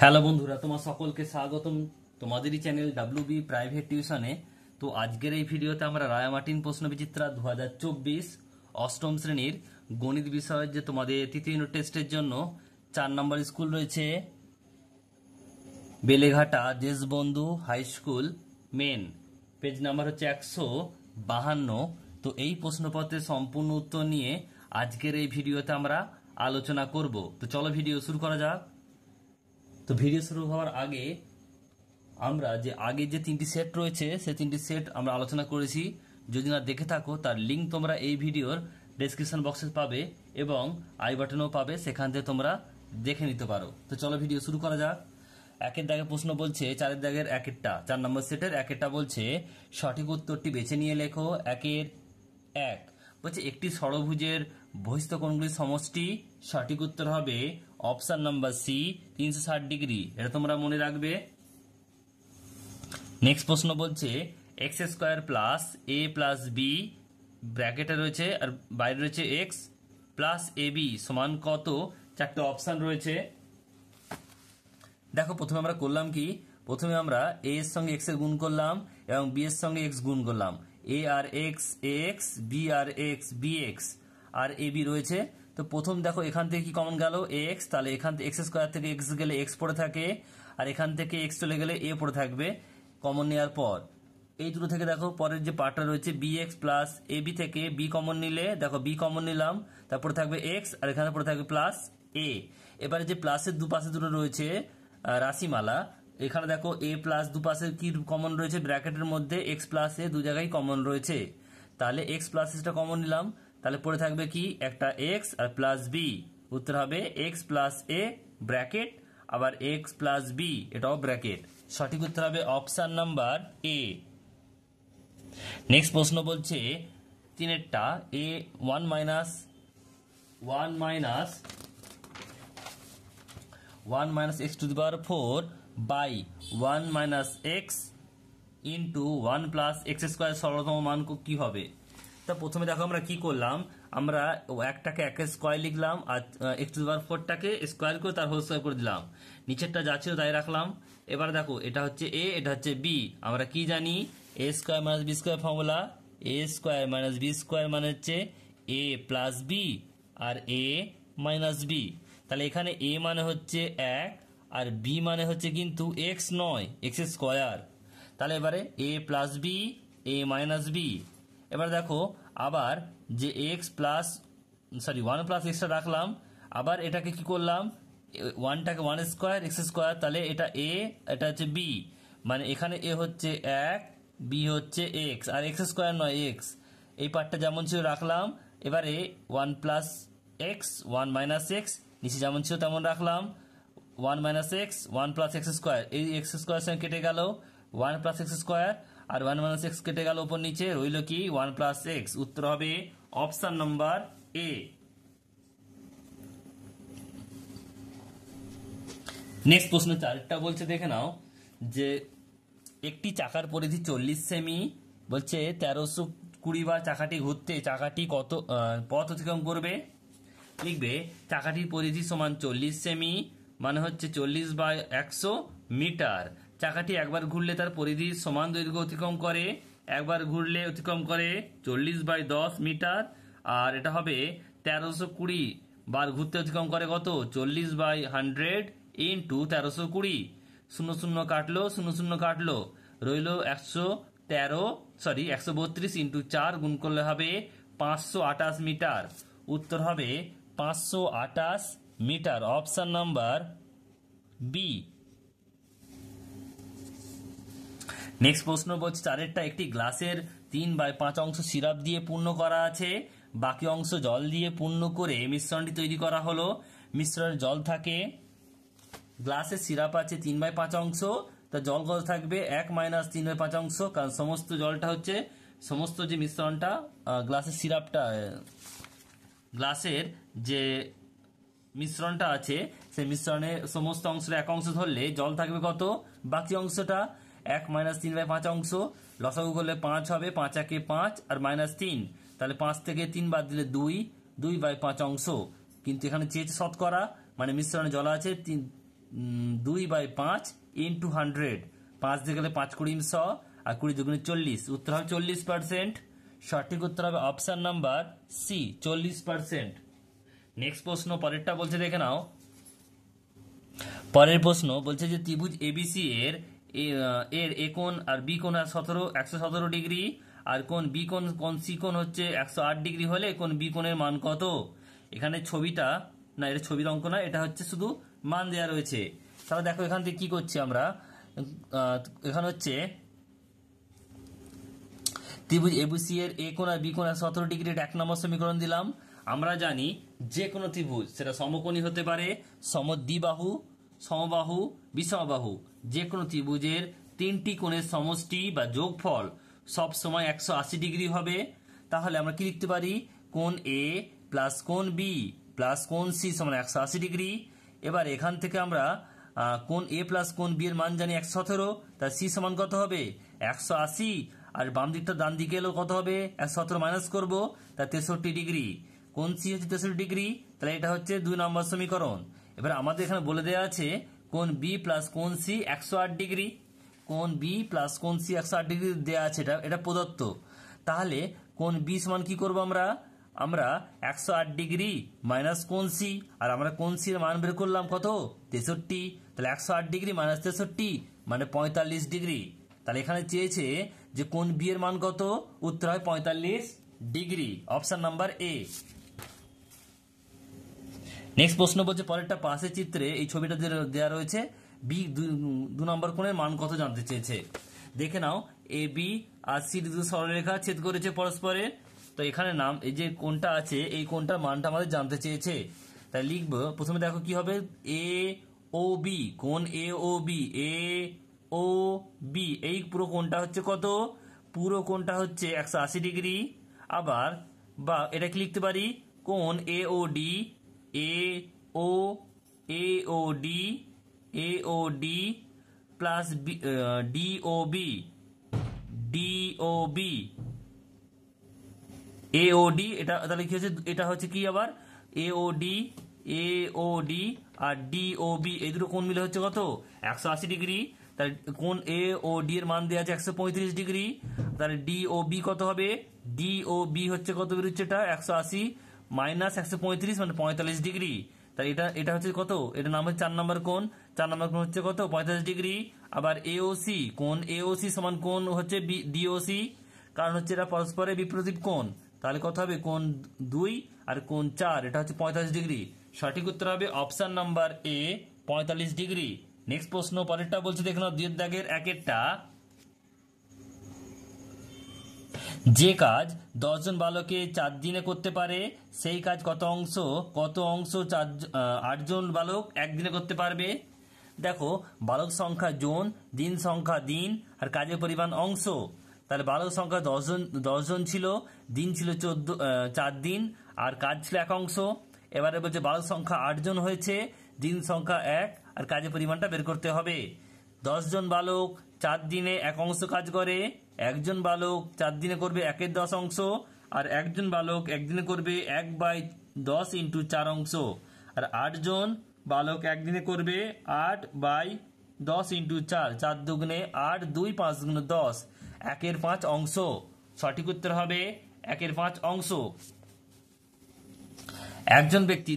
Hello বন্ধুরা, তোমার সকলকে স্বাগতম তোমাদেরই চ্যানেল ডাব্লিউবি প্রাইভেট টিউশনে। তো আজকের এই ভিডিওতে আমরা রায়ামার্টিন প্রশ্নবিচিত্রা 2024 অষ্টম শ্রেণীর গণিত বিষয়ের যে তোমাদের তৃতীয় ইউনিট টেস্টের জন্য 4 নম্বর স্কুল রয়েছে Beleghata Deshbandhu high school main, page number হচ্ছে 152। তো এই প্রশ্নপত্রের সম্পূর্ণ উত্তর নিয়ে আজকের এই ভিডিওতে আমরা আলোচনা করব। তো চলো ভিডিও শুরু করা যাক। তো ভিডিও শুরু হওয়ার আগে আমরা আগে যে 3টি সেট রয়েছে সেই 3টি সেট আমরা আলোচনা করেছি। যদি না দেখে থাকো তার লিঙ্ক তোমরা এই ভিডিওর ডেসক্রিপশন বক্সে পাবে এবং আই বাটনেও পাবে, সেখান থেকে তোমরা দেখে নিতে পারো। তো চলো ভিডিও শুরু করা যাক। 1-এর দাগের প্রশ্ন বলছে 4-এর দাগের 4 নম্বর সেটের 1-এরটা বলছে সঠিক উত্তরটি বেছে নিয়ে লেখো। 1-এর 1 বলছে একটি ষড়ভুজের বহিস্থ কোণগুলির সমষ্টি। সঠিক উত্তর হবে অপশন নাম্বার সি, 360 ডিগ্রি। এটা তোমরা মনে রাখবে। নেক্সট প্রশ্ন বলছে এক্স স্কোয়ার প্লাস এ প্লাস বি ব্র্যাকেটে রয়েছে আর বাইরে রয়েছে এক্স প্লাস এ বি সমান কত। 4টে অপশন রয়েছে। দেখো প্রথমে আমরা করলাম কি, প্রথমে আমরা এ এর সঙ্গে এক্স এর গুণ করলাম এবং বি এর সঙ্গে এক্স গুণ করলাম। এ আর x A x, B R x B x, R A B রয়েছে। তো প্রথম দেখো এখান থেকে কি কমন গেল এ এক্স, তাহলে এখান থেকে এক্স স্কোয়ার থেকে এক্স গেলে এক্স পড়ে থাকে আর এখান থেকে এক্স চলে গেলে এ পড়ে থাকবে। কমন নেওয়ার পর এই দুটো থেকে দেখো পরের যে পার্টটা রয়েছে B x plus A B থেকে বি কমন নিলে দেখো বি কমন নিলাম, তারপরে থাকবে এক্স আর এখানে পড়ে থাকবে প্লাস এ। এবারে যে প্লাসের দুপাশে দুটো রয়েছে রাশিমালা, এখানে দেখো এ প্লাস দুপাশে কি কমন রয়েছে ব্র্যাকেটের মধ্যে এক্স প্লাস এ দু জায়গায় কমন রয়েছে, তাহলে এক্স প্লাস এসটা কমন নিলাম, তাহলে পড়ে থাকবে কি একটা এক্স আর প্লাস বি। উত্তর হবে এক্স প্লাস এ ব্র্যাকেট আবার এক্স প্লাস বি এটাও ব্র্যাকেট। সঠিক উত্তর হবে অপশন নাম্বার এ। নেক্সট প্রশ্ন বলছে 3-এরটা এ 1 minus x to the power 4 by 1 minus x into 1 plus x square সরলতম মান কি হবে। তা প্রথমে দেখো আমরা কি করলাম, আমরা একটাকে একের স্কোয়ার লিখলাম আর এক্স টু দি পাওয়ার 4টাকে স্কোয়ার করে তার হোল স্কোয়ার করে দিলাম, নিচেরটা যা ছিল তাই রাখলাম। এবার দেখো এটা হচ্ছে এ এটা হচ্ছে বি, আমরা কি জানি a square minus b square formula, a square minus b square মানে হচ্ছে এ প্লাস বি আর এ মাইনাস বি। তাহলে এখানে এ মানে হচ্ছে 1 আর বি মানে হচ্ছে কিন্তু এক্স নয়, এক্স স্কোয়ার। তাহলে এবারে এ plus B A minus B. এবার দেখো আবার যে এক্স প্লাস 1 প্লাস এক্সটা রাখলাম, আবার এটাকে কি করলাম 1টাকে 1 স্কোয়ার এক্স স্কোয়ার, তাহলে এটা এ এটা হচ্ছে বি, মানে এখানে এ হচ্ছে 1 বি হচ্ছে এক্স আর এক্স স্কোয়ার নয় এক্স। এই পার্টটা যেমন ছিল রাখলাম। এবারে 1 প্লাস এক্স 1 মাইনাস এক্স নিচে যেমন ছিল তেমন রাখলাম, 1 minus x 1 plus x square, এই এক্স স্কোয়ার সঙ্গে কেটে গেল 1 প্লাস এক্স স্কোয়ার আর 1 মাইনাস এক্স কেটে গেল উপর নিচে, রইল কি 1 প্লাস এক্স। উত্তর হবে অপশন নাম্বার এ। নেক্সট প্রশ্ন 4টা বলছে দেখে নাও যে একটি চাকার পরিধি 40 সেমি, বলছে 1320 বার চাকাটি ঘুরতে চাকাটি কত পথ অতিক্রম করবে। লিখবে চাকাটির পরিধি সমান 40 সেমি মানে হচ্ছে 40/100 মিটার। চাকাটি একবার ঘুরলে তার পরিধি সমান দৈর্ঘ্য অতিক্রম করে, একবার ঘুরলে অতিক্রম করে 40/10 মিটার, আর এটা হবে 1320 বার ঘুরতে অতিক্রম করে কত 40/100 ইন্টু 1320। 0 কাটলো 0 কাটলো, রইল 132 ইন্টু 4 গুণ করলে হবে 528 মিটার। উত্তর হবে 528 metre, option number B. Next প্রশ্ন বলছে 4-এরটা একটি গ্লাসের 3/5 অংশ সিরাপ দিয়ে পূর্ণ করা আছে, বাকি অংশ জল দিয়ে পূর্ণ করে মিশ্রণটি তৈরি করা হলো। মিশ্রণে জল থাকে, গ্লাসের সিরাপ আছে 3/5 অংশ, তা জল কত থাকবে 1 মাইনাস 3/5 অংশ, কারণ সমস্ত জলটা হচ্ছে সমস্ত যে মিশ্রণটা গ্লাসের সিরাপটা গ্লাসের যে মিশ্রণটা আছে সেই মিশ্রণে সমস্ত অংশের এক অংশ ধরলে জল থাকবে কত, বাকি অংশটা 1 মাইনাস 3/5 অংশ। লসাগু করলে 5 হবে, 5 একে 5 আর মাইনাস 3, তাহলে 5 থেকে 3 বাদ দিলে 2 2/5 অংশ। কিন্তু এখানে চেয়েছে শতকরা, মানে মিশ্রণে জল আছে 2/5 ইন্টু 100, 5 দিয়ে গেলে 5 20 100 আর 20 দুগুণে 40, উত্তর হবে 40%। সঠিক উত্তর হবে অপশন নাম্বার সি, 40%। নেক্সট প্রশ্ন পরেরটা বলছে, দেখে নাও। পরের প্রশ্ন বলছে যে ত্রিভুজ এবিসি এর এ কোণ আর বি কোণ 117 ডিগ্রি, আর কোণ বি কোণ সি কোণ হচ্ছে 108 ডিগ্রি হলে কোণ বি কোণের মান কত? এখানে ছবিটা না, এটা ছবির অঙ্ক না, এটা হচ্ছে শুধু মান দেওয়া রয়েছে। তাহলে দেখো এখান থেকে কি করছি আমরা, এখানে হচ্ছে ত্রিভুজ এবিসি এর এ কোণ আর বি কোণ 117 ডিগ্রি, এটা 1 নম্বর সমীকরণ দিলাম। আমরা জানি যে কোনো ত্রিভুজ সেটা সমকোণী হতে পারে, সমদ্বিবাহু, সমবাহু, বিষমবাহু, যে কোনো ত্রিভুজের 3টি কোণের সমষ্টি বা যোগফল সব সময় 180 ডিগ্রি হবে। তাহলে আমরা কি লিখতে পারি, কোণ এ প্লাস কোণ বি প্লাস কোণ সি সমান 180 ডিগ্রি। এবার এখান থেকে আমরা কোণ এ প্লাস কোণ বি এর মান জানি 117, তার সি সমান কত হবে 180, আর বাম দিকটা ডান দিকে এলো কত হবে 117 মাইনাস করবো, তার 63 ডিগ্রি। কোণ সি হচ্ছে 63 ডিগ্রি, তাহলে এটা হচ্ছে 2 নম্বর সমীকরণ। এবার আমাদের এখানে বলে দেওয়া আছে কোণ বি প্লাস কোণ সি 108 ডিগ্রি, কোণ বি প্লাস কোণ সি 108 ডিগ্রি দেওয়া আছে, এটা প্রদত্ত। তাহলে কোণ বি সমান কি করবো আমরা 108 ডিগ্রি মাইনাস কোণ সি, আর আমরা কোণ সি এর মান বের করলাম কত 63, তাহলে 108 ডিগ্রি মাইনাস 63 মানে 45 ডিগ্রি। তাহলে এখানে চেয়েছে যে কোণ বি এর মান কত, উত্তর হয় 45 degree, option number A. Next প্রশ্ন বলছে পরেরটা পাশের চিত্রে এই ছবিটা দেওয়া রয়েছে, বি 2 নম্বর কোণের মান কত জানতে চেয়েছে। দেখে নাও, এ বি আর সি দুটো সরলরেখা ছেদ করেছে পরস্পরের, তো এখানে নাম এই যে কোণটা আছে এই কোণটার মানটা আমাদের জানতে চেয়েছে। তাই লিখবো, প্রথমে দেখো কি হবে, এ ও বি, কোণ এ ও বি, এ ও বি, এই পুরো কোণটা হচ্ছে কত, পুরো কোণটা হচ্ছে 180 ডিগ্রি। আবার বা এটা কি লিখতে পারি, কোণ এ ও ডি, এ ও ডি, এ ও ডি প্লাস ডি ও বি, ডি ও বি, এ ও ডি, এটা তাহলে কি হচ্ছে, এটা হচ্ছে কি আবার এ ও ডি, এ ও ডি আর ডি ও বি, এই দুটো কোণ মিলে হচ্ছে কত 180 ডিগ্রি। তাহলে কোণ এ ও ডি এর মান দেওয়া আছে 135 ডিগ্রি, তাহলে ডি ও বি কত হবে, ডি ও বি হচ্ছে কত বেরোচ্ছে, এটা 180 মাইনাস 135 মানে 45 ডিগ্রি। তাহলে এটা হচ্ছে কত, এটা নাম হচ্ছে 4 নম্বর কোণ, 4 নম্বর কোণ হচ্ছে কত 45 ডিগ্রি। আবার এওসি, কোণ এওসি সমান কোণ হচ্ছে ডিওসি, কারণ হচ্ছে এটা পরস্পরের বিপরীত কোণ, তাহলে কত হবে কোণ 2 আর কোণ 4, এটা হচ্ছে 45 ডিগ্রি। সঠিক উত্তর হবে অপশন নাম্বার এ, 45 ডিগ্রি। নেক্সট প্রশ্ন পরেরটা বলছে, দেখুন 2 দাগের 1-এরটা, যে কাজ 10 জন বালকে 4 দিনে করতে পারে সেই কাজ কত অংশ 8 জন বালক 1 দিনে করতে পারবে। দেখো বালক সংখ্যা জন, দিন সংখ্যা দিন, আর কাজের পরিমাণ অংশ। তাহলে বালক সংখ্যা 10 জন ছিল, দিন ছিল 4 দিন, আর কাজ ছিল 1 অংশ। এবারে বলছে বালক সংখ্যা 8 জন হয়েছে, দিন সংখ্যা 1, আর কাজের পরিমাণটা বের করতে হবে। 10 জন বালক 4 দিনে 1 অংশ কাজ করে, একজন বালক 4 দিনে করবে 1/10 অংশ, আর একজন বালক 1 দিনে করবে 1/10 ইন্টু 4 অংশ, আর 8 জন বালক 1 দিনে করবে 8/10 ইন্টু 4, 4 দুগুণে 8, 2 5 দুগুণে 10, 1/5 অংশ। সঠিক উত্তর হবে 1/5 অংশ। একজন ব্যক্তি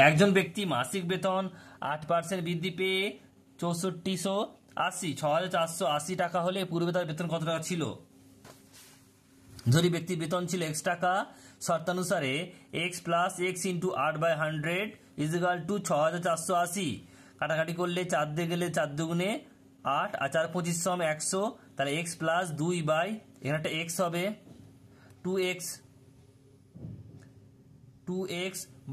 একজন ব্যক্তি মাসিক বেতন 8% বৃদ্ধি পেয়ে 6480 টাকা হলে পূর্বে তার বেতন কত টাকা ছিল। যদি ব্যক্তির বেতন ছিল x টাকা, শর্তানুসারে x plus x into 8/100 is equal to 6480। কাটাকাটি করলে 4 দিয়ে গেলে 4 দুগুণে 8, আর 4 25 সম 100, তাহলে x প্লাস 2 বাই এখানে একটা x হবে 2x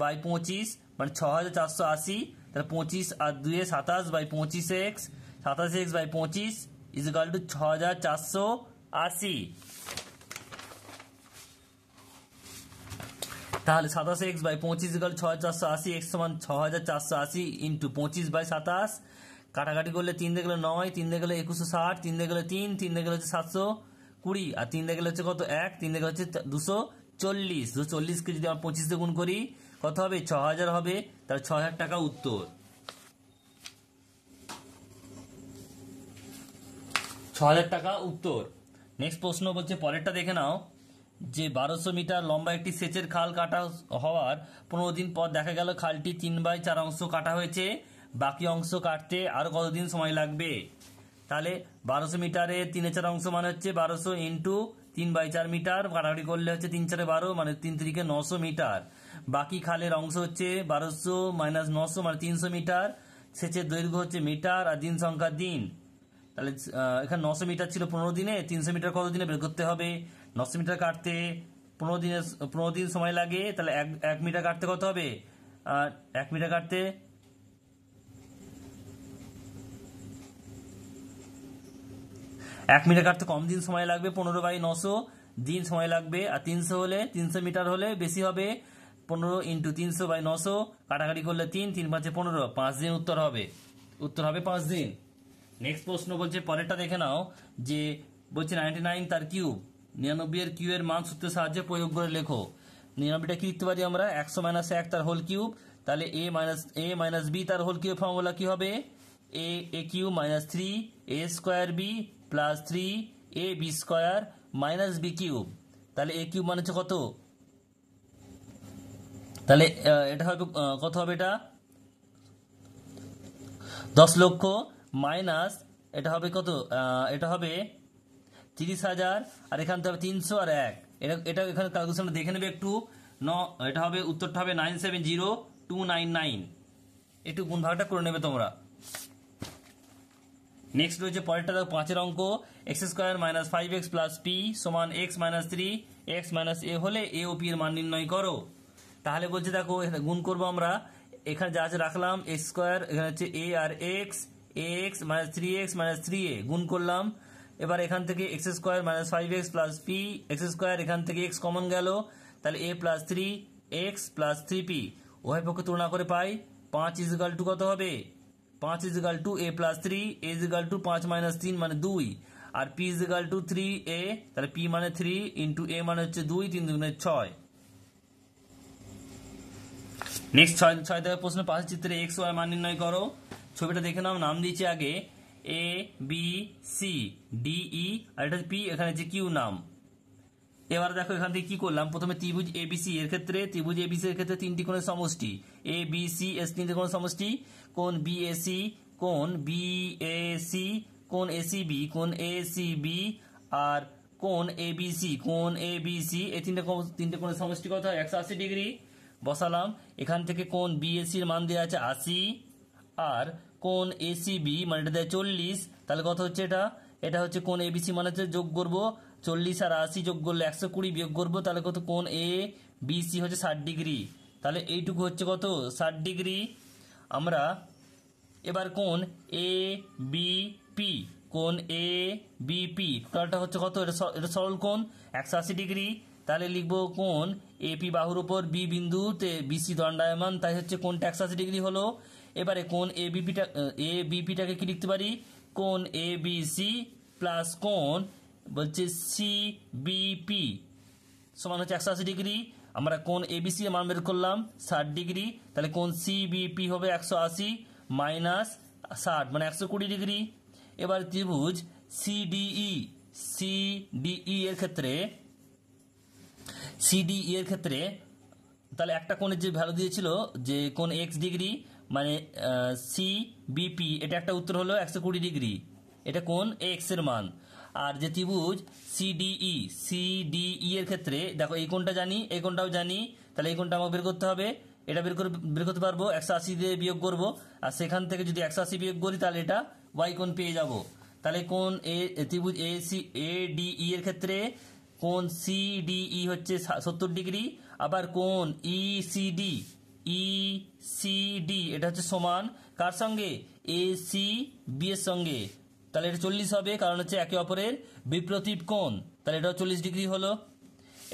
বাই 25 মানে 6480, তাহলে 25 আর 2 27/25x, 27x by 25 is equal to 6480। তাহলে 27x বাই 25 ইজিক্যাল 6480, x সমান 6480 ইন্টু 25/27। কাটাকাটি করলে 3 দিয়ে গেলে 9, 3 দিয়ে গেলে 2160, 3 দিয়ে গেলে 3, 3 দিয়ে গেলে হচ্ছে 720, আর 3 দিয়ে গেলে হচ্ছে কত 1, 3 দিয়ে গেলে হচ্ছে 240। 240কে যদি আমরা 25 দিয়ে গুণ করি কত হবে 6000 হবে, তাহলে 6000 টাকা উত্তর। 6000 টাকা উত্তর। নেক্সট প্রশ্ন বলছে, পরেরটা দেখে নাও যে 1200 মিটার লম্বা একটি সেচের খাল কাটা হওয়ার 15 দিন পর দেখা গেল খালটি 3/4 অংশ কাটা হয়েছে, বাকি অংশ কাটতে আরো কতদিন সময় লাগবে? তাহলে 1200 মিটারে 3/4 অংশ মানে হচ্ছে 1200 ইন্টু 3/4 মিটার, কাটাকাটি করলে হচ্ছে 3×4 12, মানে 3 3 900 মিটার। বাকি খালের অংশ হচ্ছে 1200 মাইনাস 900 মানে 300 মিটার। সেচের দৈর্ঘ্য হচ্ছে মিটার আর দিন সংখ্যা দিন। তাহলে এখানে 900 মিটার ছিল 15 দিনে, 300 মিটার কত দিনে বের করতে হবে? 900 মিটার কাটতে 15 দিন সময় লাগে, তাহলে 1 মিটার কাটতে কত হবে? 1 মিটার কাটতে 1 মিটার কাটতে কম দিন সময় লাগবে, 15/900 দিন সময় লাগবে। আর 300 মিটার হলে বেশি হবে, 15 ইন্টু 300/900, কাটাকাটি করলে 3 3 5 15, 5 দিন উত্তর হবে। উত্তর হবে 5 দিন। নেক্সট প্রশ্ন বলছে, পরেরটা দেখে নাও যে বলছে 99 তার কিউব, 99 এর কিউ এর মান সূত্রের সাহায্যে প্রয়োগ করে লেখো। 99টা কি লিখতে পারি আমরা? 100 - 1 তার হোল কিউব, তাহলে a মাইনাস b তার হোল কিউব ফর্মুলা কি হবে? a cube minus 3a² b plus 3ab² minus b cube. তাহলে a কিউব মানে হচ্ছে কত? তাহলে এটা হবে কত হবে? এটা 10 লক্ষ মাইনাস এটা হবে কত? এটা হবে 30,000, আর এখান থেকে হবে 300 আর 1। এটা এখানে ক্যালকুলেশনটা দেখে নেবে একটু। এটা হবে উত্তরটা হবে 970299। একটু গুণ ভাগটা করে নেবে তোমরা। নেক্সট রয়েছে পরেরটা দেখো 5 এর অঙ্ক, x² - 5x + p = x - 3x - a হলে a ও p এর মান নির্ণয় করো। তাহলে বলছে দেখো এখানে গুণ করবো আমরা, এখানে যা আছে রাখলাম x², এখানে হচ্ছে a R x, ax - 3x - 3a গুণ করলাম। এবার এখান থেকে x² - 5x + p, x² এখান থেকে x কমন গেল, তাহলে a + 3x + 3p উভয় পক্ষে তুলনা করে পাই 5 = কত হবে? 5 = a + 3, a = 5 - 3 মানে 2, আর p = 3a, তাহলে p মানে 3 ইন্টু a মানে হচ্ছে 2, 3 2 6। নেক্সট 6 থেকে প্রশ্ন, পাশের চিত্রে x y মান নির্ণয় করো। ছবিটা দেখে নাও, নাম দিয়েছে আগে a b c d e, আর এটা p, এখানে হচ্ছে q নাম। এবার দেখো এখান থেকে কি করলাম, প্রথমে ত্রিভুজ ABC এর ক্ষেত্রে তিনটি কোণের সমষ্টি ABCS, তিনটি কোণের সমষ্টি, কোণ BAC, কোণ BAC, কোণ ACB, কোণ ACB, আর কোণ ABC, কোণ ABC, এই তিনটে কোণের সমষ্টি কত হয়? 180 ডিগ্রি। বসালাম। এখান থেকে কোণ BAC এর মান দেওয়া আছে 80, আর কোণ ACB মানে এটা দেয় 40, তাহলে কত হচ্ছে এটা? এটা হচ্ছে কোণ ABC মানে হচ্ছে যোগ করবো 40 আর 80 যোগ করলে 120 বিয়োগ করবো, তাহলে কত? কোণ ABC হচ্ছে 60 ডিগ্রি। তাহলে এইটুকু হচ্ছে কত? 60 ডিগ্রি। আমরা এবার কোণ ABP, কোণ ABP টোটালটা হচ্ছে কত? এটা সরল কোণ 180 ডিগ্রি। তাহলে লিখবো কোণ AP বাহুর উপর B বিন্দুতে BC দণ্ডায়মান, তাই হচ্ছে কোণটা 180 ডিগ্রি হলো। এবারে কোণ ABPটাকে কি লিখতে পারি? কোণ ABC প্লাস কোণ বলছে CBP সমান হচ্ছে 180 ডিগ্রি। আমরা কোণ ABC এর মান বের করলাম 60 ডিগ্রি, তাহলে কোণ CBP হবে 180 মাইনাস 60 মানে 120 ডিগ্রি। এবার ত্রিভুজ CDE এর ক্ষেত্রে তাহলে একটা কোণের যে ভ্যালু দিয়েছিল যে কোণ x ডিগ্রি মানে CBP, এটা একটা উত্তর হলো 120 ডিগ্রি, এটা কোণ x এর মান। আর যে ত্রিভুজ CDE এর ক্ষেত্রে দেখো এই কোণটা জানি, এই কোণটাও জানি, তাহলে এই কোণটা আমাকে বের করতে হবে। এটা বের করতে পারবো 180 দিয়ে বিয়োগ করব, আর সেখান থেকে যদি 180 বিয়োগ করি তাহলে এটা y কোণ পেয়ে যাব। তাহলে কোণ ত্রিভুজ ADE এর ক্ষেত্রে কোণ CDE হচ্ছে 70 ডিগ্রি, আবার কোণ ECD এটা হচ্ছে সমান কার সঙ্গে? ACB এর সঙ্গে। তাহলে এটা 40 হবে, কারণ হচ্ছে একে অপরের বিপ্রতীপ কোণ, তাহলে এটা 40 ডিগ্রি হলো।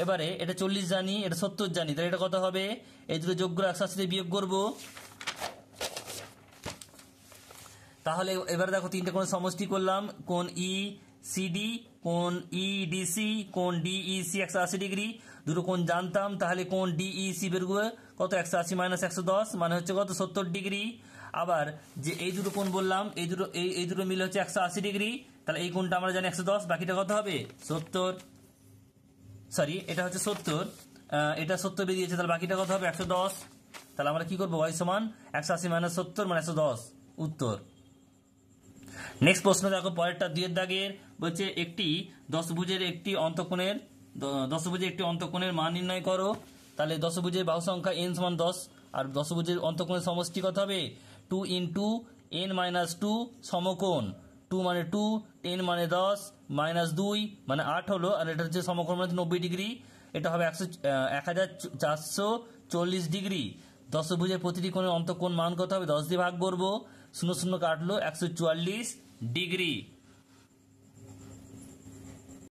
এবারে এটা 40 জানি, এটা 70 জানি, তাহলে এটা কত হবে? এই দুটো যোগ করে 180 দিয়ে বিয়োগ করবো। তাহলে এবারে দেখো তিনটে কোণের সমষ্টি করলাম, কোণ ECD, কোণ EDC, কোণ DEC 180 ডিগ্রি, দুটো কোণ জানতাম, তাহলে কোণ ডিইসি বের করবে কত 180 মাইনাস 110 মানে হচ্ছে কত 70 ডিগ্রি। আবার যে এই দুটো কোণ বললাম এই দুটো মিলে হচ্ছে 180 ডিগ্রি, তাহলে এই কোণটা আমরা জানি 110, বাকিটা কত হবে 70, সরি এটা হচ্ছে 70, এটা 70 বেরিয়েছে, তাহলে বাকিটা কত হবে 110। তাহলে আমরা কি করবো y সমান 180 মাইনাস 70 মানে 110 উত্তর। নেক্সট প্রশ্ন দেখো পরেরটা 2 দাগের বলছে একটি দশভুজের একটি অন্তঃকোণের মান নির্ণয় করো। তাহলে দশভুজের বাহু সংখ্যা n সমান 10 আর দশভুজের অন্তঃকোণের সমষ্টি কত হবে 2 ইন্টু n মাইনাস 2 সমকোণ, 2 মানে 2, n মানে 10, মাইনাস 2 মানে 8 হলো, আর এটা হচ্ছে সমকোণ মানে 90 ডিগ্রি, এটা হবে 1440 ডিগ্রি। দশভুজের প্রতিটি কোণের অন্তঃকোণ মান কত হবে 10 দিয়ে ভাগ করবো, 0 0 কাটলো 144 ডিগ্রি।